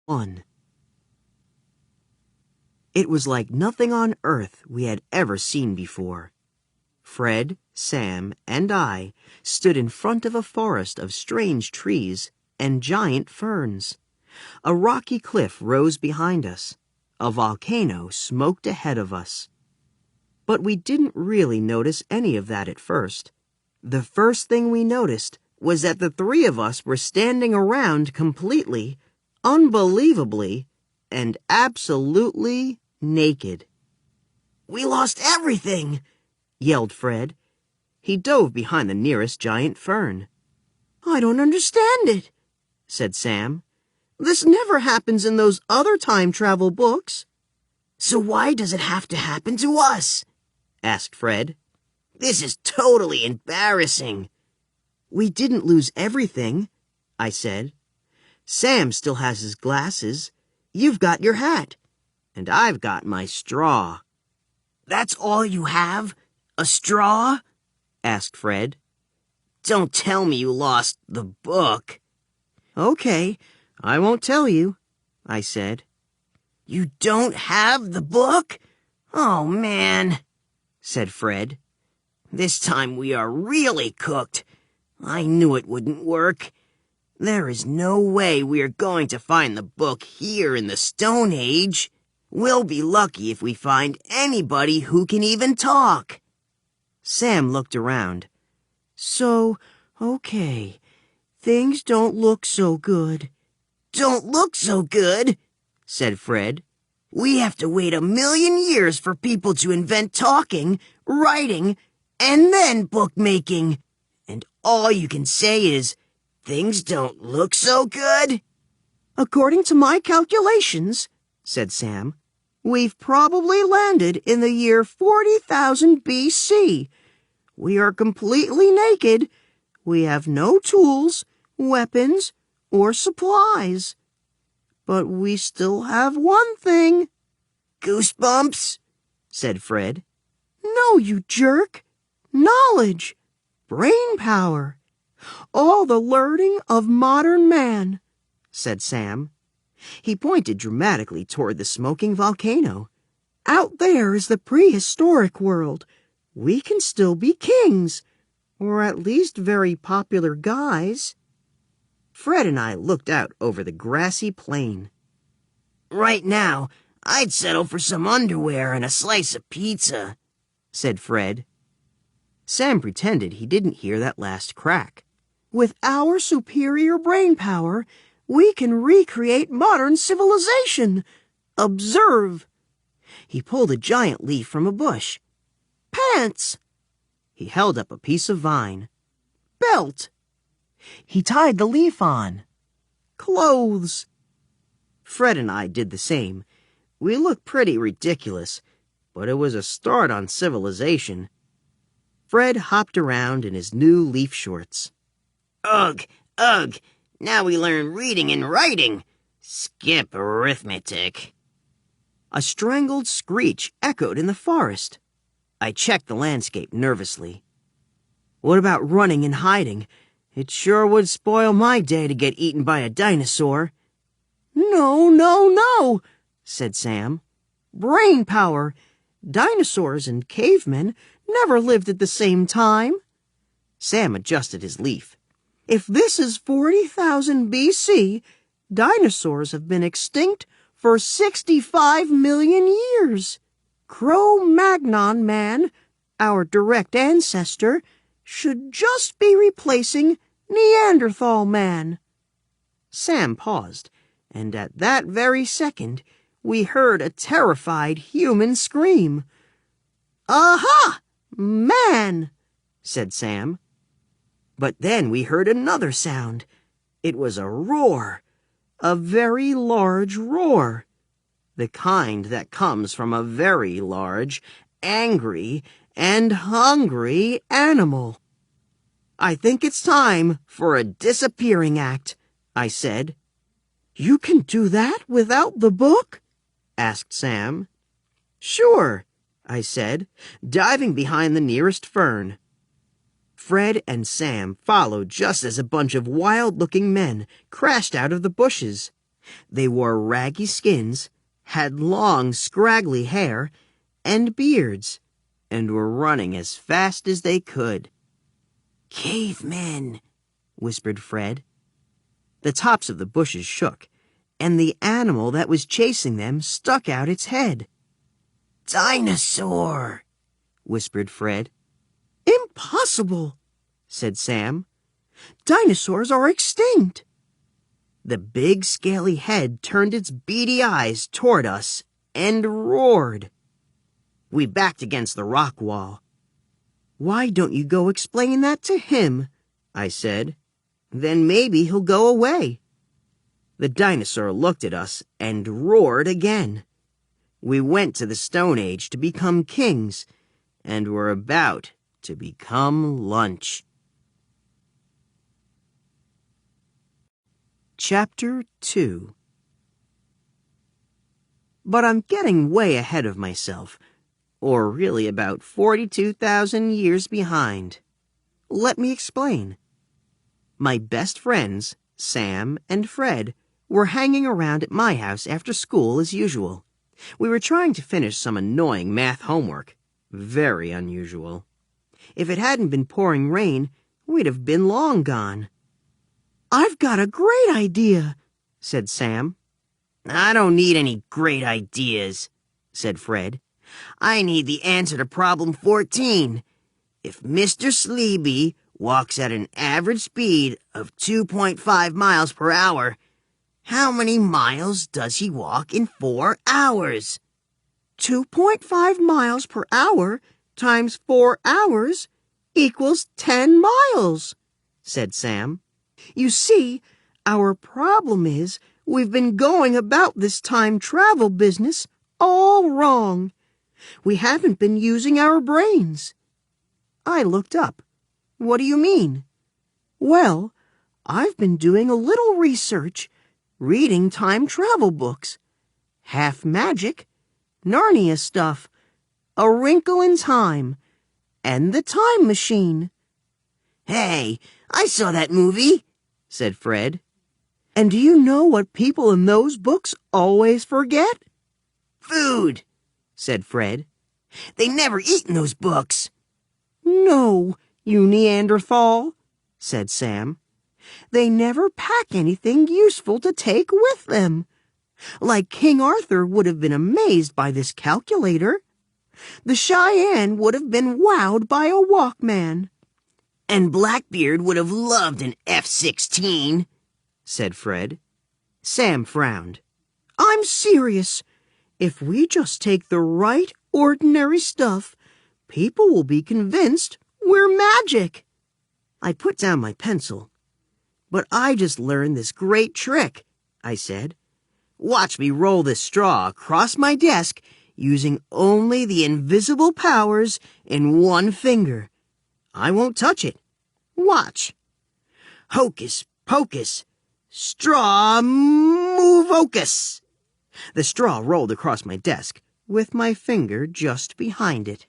1. It was like nothing on earth we had ever seen before. Fred, Sam, and I stood in front of a forest of strange trees and giant ferns. A rocky cliff rose behind us. A volcano smoked ahead of us. But we didn't really notice any of that at first. The first thing we noticed was that the three of us were standing around completely, unbelievably, and absolutely naked. "We lost everything!" yelled Fred. He dove behind the nearest giant fern. "I don't understand it," said Sam. "This never happens in those other time travel books." "So why does it have to happen to us?" asked Fred. "This is totally embarrassing." "We didn't lose everything," I said. "Sam still has his glasses. You've got your hat. And I've got my straw." "That's all you have? A straw?" asked Fred. "Don't tell me you lost the book." "Okay, I won't tell you," I said. "You don't have the book? Oh, man," said Fred. "This time we are really cooked. I knew it wouldn't work. There is no way we are going to find the book here in the Stone Age. We'll be lucky if we find anybody who can even talk." Sam looked around. "So, okay, things don't look so good." "Don't look so good?" said Fred. "We have to wait 1,000,000 years for people to invent talking, writing, and then bookmaking. And all you can say is, things don't look so good?" "According to my calculations," said Sam, "we've probably landed in the year 40,000 BC. We are completely naked. We have no tools, weapons, or supplies. But we still have one thing." "Goosebumps?" said Fred. "No, you jerk. Knowledge. Brain power. All the learning of modern man," said Sam. He pointed dramatically toward the smoking volcano. "Out there is the prehistoric world. We can still be kings, or at least very popular guys." Fred and I looked out over the grassy plain. "Right now, I'd settle for some underwear and a slice of pizza," said Fred. Sam pretended he didn't hear that last crack. "With our superior brain power, we can recreate modern civilization. Observe." He pulled a giant leaf from a bush. "Pants." He held up a piece of vine. "Belt." He tied the leaf on. "Clothes." Fred and I did the same. We looked pretty ridiculous, but it was a start on civilization. Fred hopped around in his new leaf shorts. "Ugh, ugh, now we learn reading and writing. Skip arithmetic." A strangled screech echoed in the forest. I checked the landscape nervously. "What about running and hiding? It sure would spoil my day to get eaten by a dinosaur." "No, no, no," said Sam. "Brain power. Dinosaurs and cavemen never lived at the same time." Sam adjusted his leaf. "If this is 40,000 BC, dinosaurs have been extinct for 65 million years. Cro-Magnon man, our direct ancestor, should just be replacing Neanderthal man." Sam paused, and at that very second, we heard a terrified human scream. "Aha! Man!" said Sam. But then we heard another sound. It was a roar, a very large roar, the kind that comes from a very large, angry, and hungry animal. "I think it's time for a disappearing act," I said. "You can do that without the book?" asked Sam. "Sure," I said, diving behind the nearest fern. Fred and Sam followed just as a bunch of wild-looking men crashed out of the bushes. They wore raggy skins, had long, scraggly hair, and beards, and were running as fast as they could. "Cavemen," whispered Fred. The tops of the bushes shook, and the animal that was chasing them stuck out its head. "Dinosaur," whispered Fred. "Impossible," said Sam. "Dinosaurs are extinct." The big scaly head turned its beady eyes toward us and roared. We backed against the rock wall. "Why don't you go explain that to him?" I said. "Then maybe he'll go away." The dinosaur looked at us and roared again. We went to the Stone Age to become kings, and were about to become lunch. Chapter 2. But I'm getting way ahead of myself, or really about 42,000 years behind. Let me explain. My best friends, Sam and Fred, were hanging around at my house after school as usual. We were trying to finish some annoying math homework. Very unusual. If it hadn't been pouring rain, we'd have been long gone. "I've got a great idea," said Sam. "I don't need any great ideas," said Fred. "I need the answer to problem 14. If Mr. Sleepy walks at an average speed of 2.5 miles per hour, how many miles does he walk in 4 hours? 2.5 miles per hour times 4 hours equals 10 miles, said Sam. You see, our problem is we've been going about this time travel business all wrong. We haven't been using our brains. I looked up. What do you mean? Well, I've been doing a little research, reading time travel books. Half Magic, Narnia stuff, A Wrinkle in Time, and The Time Machine. Hey, I saw that movie, said Fred. And do you know what people in those books always forget? Food, said Fred. They never eat in those books. No, you Neanderthal, said Sam. They never pack anything useful to take with them. Like King Arthur would have been amazed by this calculator. The Cheyenne would have been wowed by a Walkman. And Blackbeard would have loved an F-16, said Fred. Sam frowned. I'm serious. If we just take the right ordinary stuff, people will be convinced we're magic. I put down my pencil. But I just learned this great trick, I said. Watch me roll this straw across my desk using only the invisible powers in one finger. I won't touch it. Watch. Hocus pocus. Straw move hocus. The straw rolled across my desk, with my finger just behind it.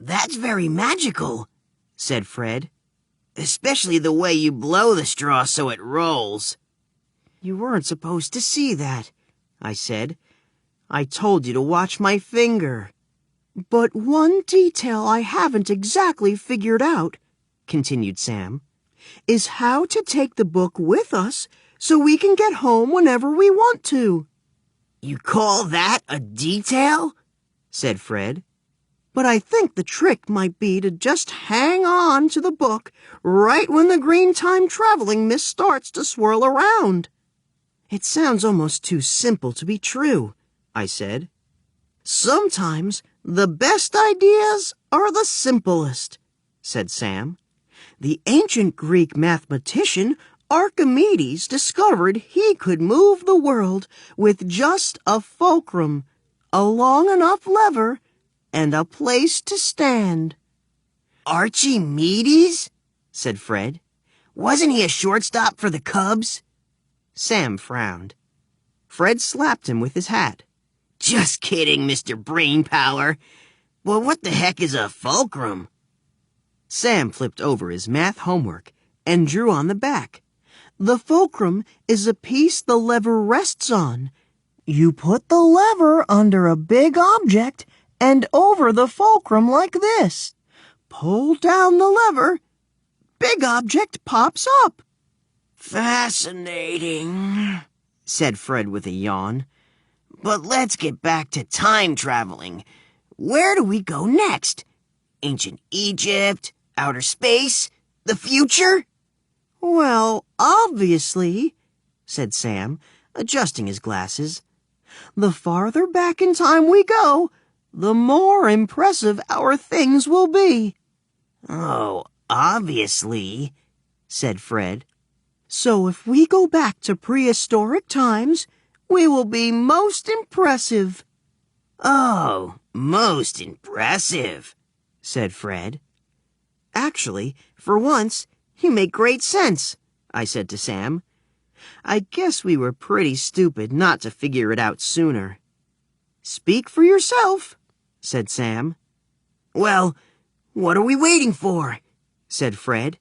That's very magical, said Fred. Especially the way you blow the straw so it rolls. You weren't supposed to see that, I said. I told you to watch my finger. But one detail I haven't exactly figured out, continued Sam, is how to take the book with us so we can get home whenever we want to. You call that a detail? Said Fred. But I think the trick might be to just hang on to the book right when the green time traveling mist starts to swirl around. It sounds almost too simple to be true, I said. Sometimes the best ideas are the simplest, said Sam. The ancient Greek mathematician Archimedes discovered he could move the world with just a fulcrum, a long enough lever, and a place to stand. Archimedes? Said Fred. Wasn't he a shortstop for the Cubs? Sam frowned. Fred slapped him with his hat. Just kidding, Mr. Brainpower. Well, what the heck is a fulcrum? Sam flipped over his math homework and drew on the back. The fulcrum is a piece the lever rests on. You put the lever under a big object and over the fulcrum like this. Pull down the lever. Big object pops up. Fascinating, said Fred with a yawn. But let's get back to time traveling. Where do we go next? Ancient Egypt? Outer space? The future? Well, obviously, said Sam, adjusting his glasses. The farther back in time we go, the more impressive our things will be. Oh, obviously, said Fred. So if we go back to prehistoric times, we will be most impressive. Oh, most impressive, said Fred. Actually, for once, you make great sense, I said to Sam. I guess we were pretty stupid not to figure it out sooner. Speak for yourself, said Sam. Well, what are we waiting for? Said Fred.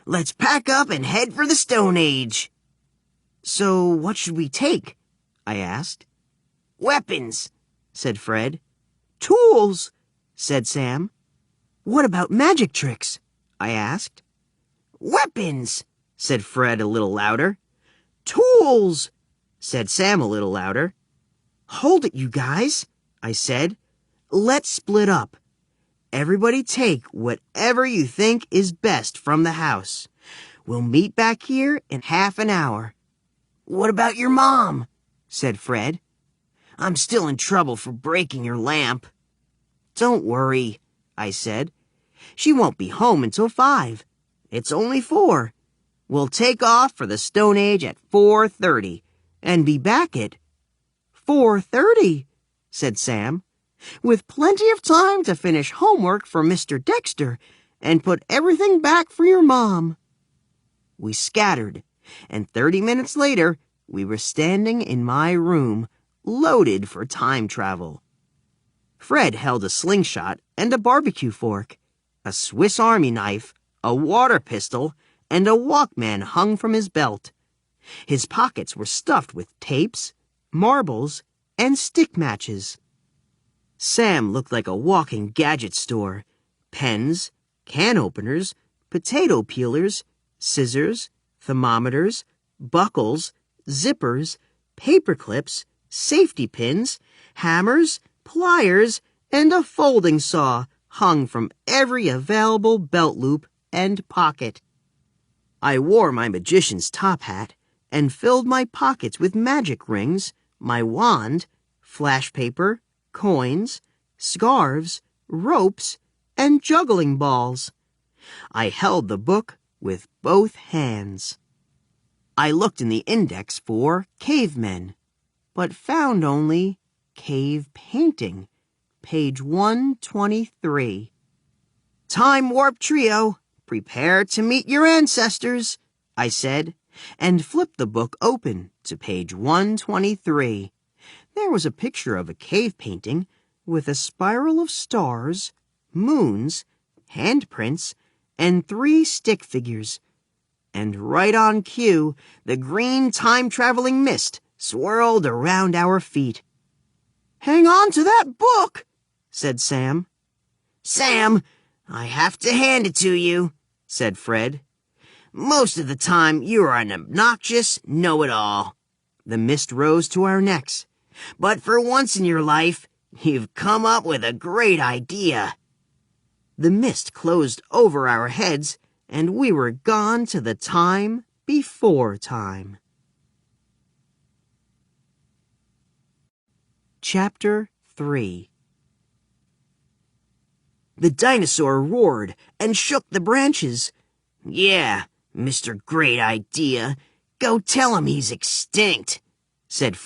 Let's pack up and head for the Stone Age. So what should we take? I asked. Weapons, said Fred. Tools, said Sam. What about magic tricks? I asked. Weapons, said Fred a little louder. Tools, said Sam a little louder. Hold it, you guys, I said. Let's split up. Everybody take whatever you think is best from the house. We'll meet back here in half an hour. What about your mom? Said Fred. I'm still in trouble for breaking your lamp. Don't worry, I said. She won't be home until 5. It's only 4. We'll take off for the Stone Age at 4:30 and be back at 4:30, said Sam, with plenty of time to finish homework for Mr. Dexter and put everything back for your mom. We scattered, and 30 minutes later, we were standing in my room, loaded for time travel. Fred held a slingshot and a barbecue fork, a Swiss Army knife, a water pistol, and a Walkman hung from his belt. His pockets were stuffed with tapes, marbles, and stick matches. Sam looked like a walking gadget store. Pens, can openers, potato peelers, scissors, thermometers, buckles, zippers, paper clips, safety pins, hammers, pliers, and a folding saw hung from every available belt loop and pocket. I wore my magician's top hat and filled my pockets with magic rings, my wand, flash paper, coins, scarves, ropes, and juggling balls. I held the book with both hands. I looked in the index for cavemen, but found only cave painting, page 123. Time warp trio, prepare to meet your ancestors, I said, and flipped the book open to page 123. There was a picture of a cave painting with a spiral of stars, moons, handprints, and 3 stick figures. And right on cue, the green time-traveling mist swirled around our feet. "Hang on to that book," said Sam. "Sam, I have to hand it to you," said Fred. "Most of the time, you are an obnoxious know-it-all." The mist rose to our necks. "But for once in your life, you've come up with a great idea." The mist closed over our heads, and we were gone to the time before time. Chapter 3. The dinosaur roared and shook the branches. "Yeah, Mr. Great Idea, go tell him he's extinct," said